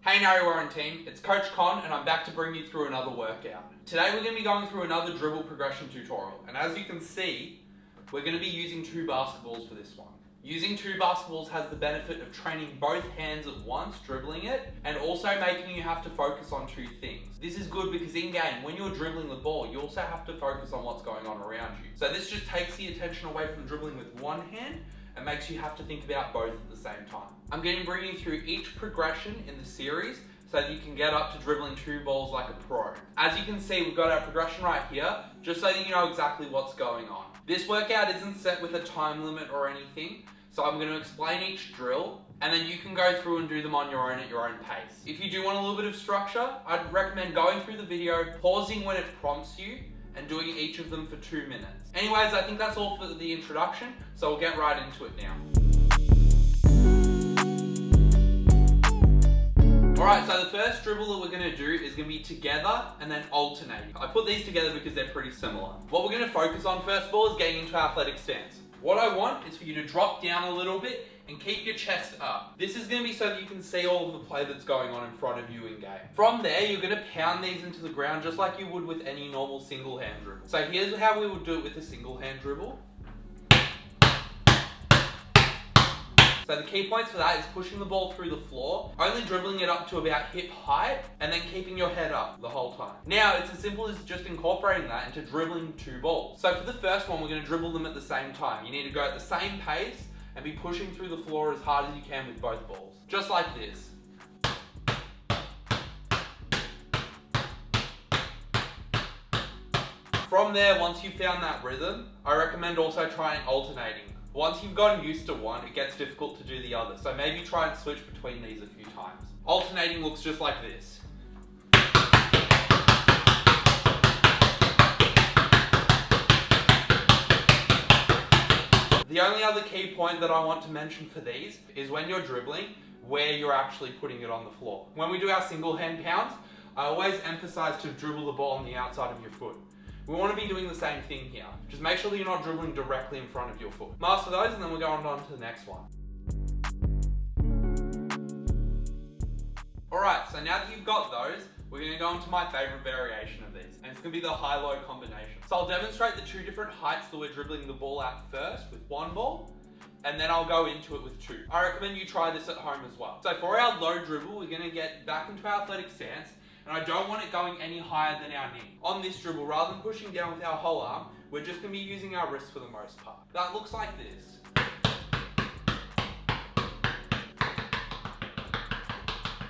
Hey Narry Warren team, it's Coach Con and I'm back to bring you through another workout. Today we're going to be going through another dribble progression tutorial, and as you can see, we're going to be using two basketballs for this one. Using two basketballs has the benefit of training both hands at once, dribbling it, and also making you have to focus on two things. This is good because in game, when you're dribbling the ball, you also have to focus on what's going on around you. So this just takes the attention away from dribbling with one hand and makes you have to think about both at the same time. I'm going to bring you through each progression in the series so that you can get up to dribbling two balls like a pro. As you can see, we've got our progression right here, just so that you know exactly what's going on. This workout isn't set with a time limit or anything, so I'm going to explain each drill, and then you can go through and do them on your own at your own pace. If you do want a little bit of structure, I'd recommend going through the video, pausing when it prompts you, and doing each of them for 2 minutes. Anyways, I think that's all for the introduction, so we'll get right into it now. Alright, so the first dribble that we're going to do is going to be together and then alternating. I put these together because they're pretty similar. What we're going to focus on first of all is getting into our athletic stance. What I want is for you to drop down a little bit and keep your chest up. This is going to be so that you can see all of the play that's going on in front of you in game. From there, you're going to pound these into the ground just like you would with any normal single hand dribble. So here's how we would do it with a single hand dribble. So the key points for that is pushing the ball through the floor, only dribbling it up to about hip height, and then keeping your head up the whole time. Now, it's as simple as just incorporating that into dribbling two balls. So for the first one, we're going to dribble them at the same time. You need to go at the same pace and be pushing through the floor as hard as you can with both balls. Just like this. From there, once you've found that rhythm, I recommend also trying alternating. Once you've gotten used to one, it gets difficult to do the other, so maybe try and switch between these a few times. Alternating looks just like this. The only other key point that I want to mention for these is when you're dribbling, where you're actually putting it on the floor. When we do our single hand pounds, I always emphasize to dribble the ball on the outside of your foot. We want to be doing the same thing here. Just make sure that you're not dribbling directly in front of your foot. Master those and then we're going on to the next one. Alright, so now that you've got those, we're going to go into my favourite variation of these, and it's going to be the high-low combination. So I'll demonstrate the two different heights that we're dribbling the ball at first with one ball, and then I'll go into it with two. I recommend you try this at home as well. So for our low dribble, we're going to get back into our athletic stance, and I don't want it going any higher than our knee. On this dribble, rather than pushing down with our whole arm, we're just going to be using our wrist for the most part. That looks like this.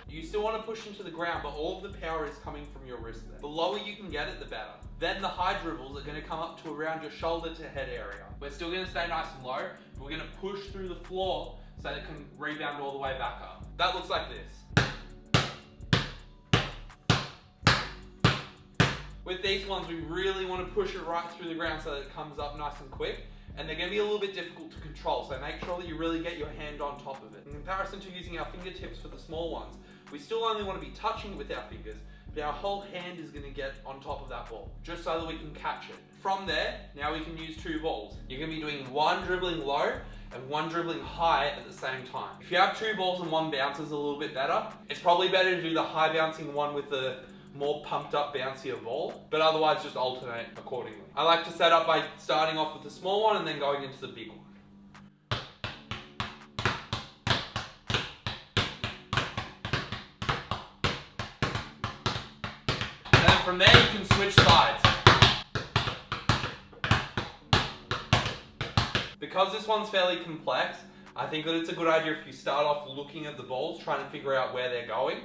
You still want to push into the ground, but all of the power is coming from your wrist there. The lower you can get it, the better. Then the high dribbles are going to come up to around your shoulder to head area. We're still going to stay nice and low, but we're going to push through the floor so it can rebound all the way back up. That looks like this. With these ones, we really want to push it right through the ground so that it comes up nice and quick. And they're going to be a little bit difficult to control, so make sure that you really get your hand on top of it. In comparison to using our fingertips for the small ones, we still only want to be touching it with our fingers, but our whole hand is going to get on top of that ball, just so that we can catch it. From there, now we can use two balls. You're going to be doing one dribbling low and one dribbling high at the same time. If you have two balls and one bounces a little bit better, it's probably better to do the high bouncing one with the more pumped up, bouncier ball, but otherwise just alternate accordingly. I like to set up by starting off with the small one and then going into the big one. And then from there you can switch sides. Because this one's fairly complex, I think that it's a good idea if you start off looking at the balls, trying to figure out where they're going,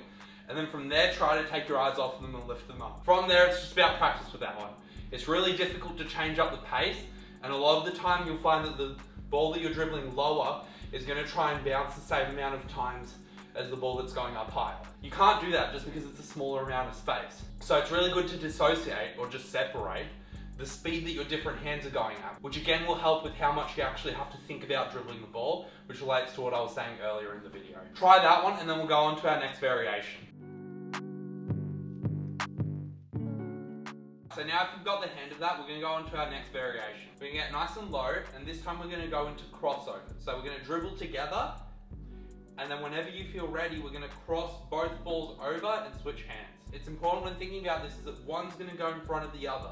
and then from there try to take your eyes off them and lift them up. From there it's just about practice with that one. It's really difficult to change up the pace, and a lot of the time you'll find that the ball that you're dribbling lower is going to try and bounce the same amount of times as the ball that's going up higher. You can't do that just because it's a smaller amount of space. So it's really good to dissociate or just separate the speed that your different hands are going at, which again will help with how much you actually have to think about dribbling the ball, which relates to what I was saying earlier in the video. Try that one and then we'll go on to our next variation. So now if you've got the hang of that, we're going to go on to our next variation. We're going to get nice and low, and this time we're going to go into crossover. So we're going to dribble together, and then whenever you feel ready, we're going to cross both balls switch hands. It's important when thinking about this is that one's going to go in front of the other.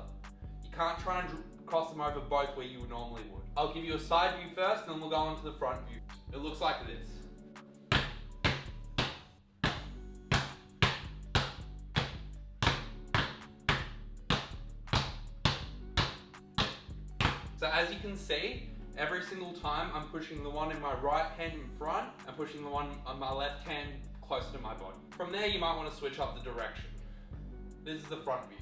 You can't try and cross them over both where you normally would. I'll give you a side view first, and then we'll go on to the front view. It looks like this. So as you can see, every single time I'm pushing the one in my right hand in front and pushing the one on my left hand closer to my body. From there, you might want to switch up the direction. This is the front view.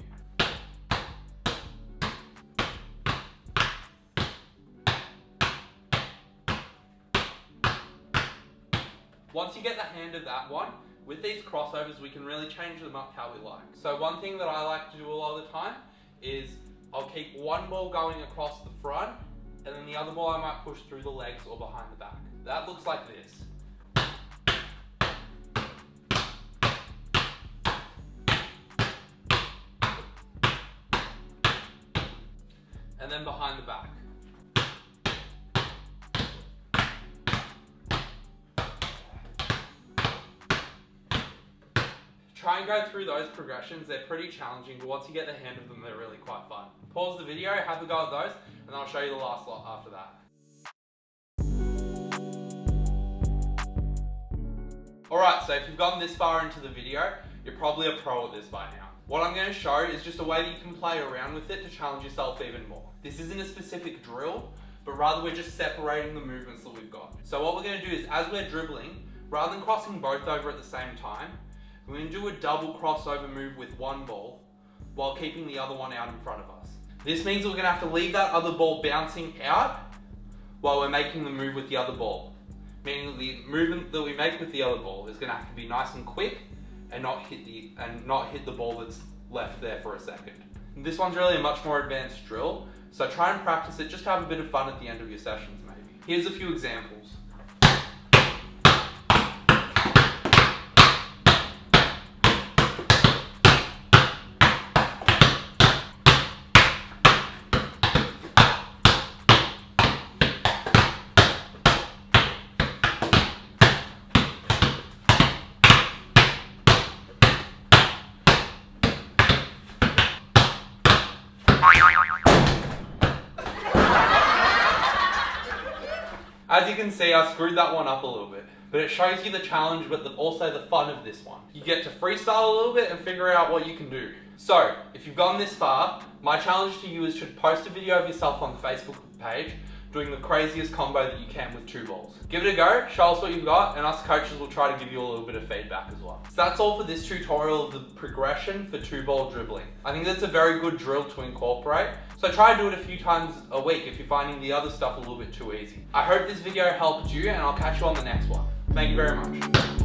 Once you get the hand of that one, with these crossovers, we can really change them up how we like. So one thing that I like to do a lot of the time is I'll keep one ball going across the front, and then the other ball I might push through the legs or behind the back. That looks like this. And then behind the back. Try and go through those progressions. They're pretty challenging, but once you get the hang of them, they're really quite fun. Pause the video, have a go at those, and then I'll show you the last lot after that. Alright, so if you've gotten this far into the video, you're probably a pro at this by now. What I'm going to show is just a way that you can play around with it to challenge yourself even more. This isn't a specific drill, but rather we're just separating the movements that we've got. So what we're going to do is, as we're dribbling, rather than crossing both over at the same time, we're going to do a double crossover move with one ball while keeping the other one out in front of us. This means we're going to have to leave that other ball bouncing out while we're making the move with the other ball. Meaning the movement that we make with the other ball is going to have to be nice and quick and not hit the ball that's left there for a second. This one's really a much more advanced drill, so try and practice it just to have a bit of fun at the end of your sessions maybe. Here's a few examples. As you can see, I screwed that one up a little bit, but it shows you the challenge, but also the fun of this one. You get to freestyle a little bit and figure out what you can do. So, if you've gone this far, my challenge to you is to post a video of yourself on the Facebook page doing the craziest combo that you can with two balls. Give it a go, show us what you've got, and us coaches will try to give you a little bit of feedback as well. So that's all for this tutorial of the progression for two ball dribbling. I think that's a very good drill to incorporate, so try to do it a few times a week if you're finding the other stuff a little bit too easy. I hope this video helped you, and I'll catch you on the next one. Thank you very much.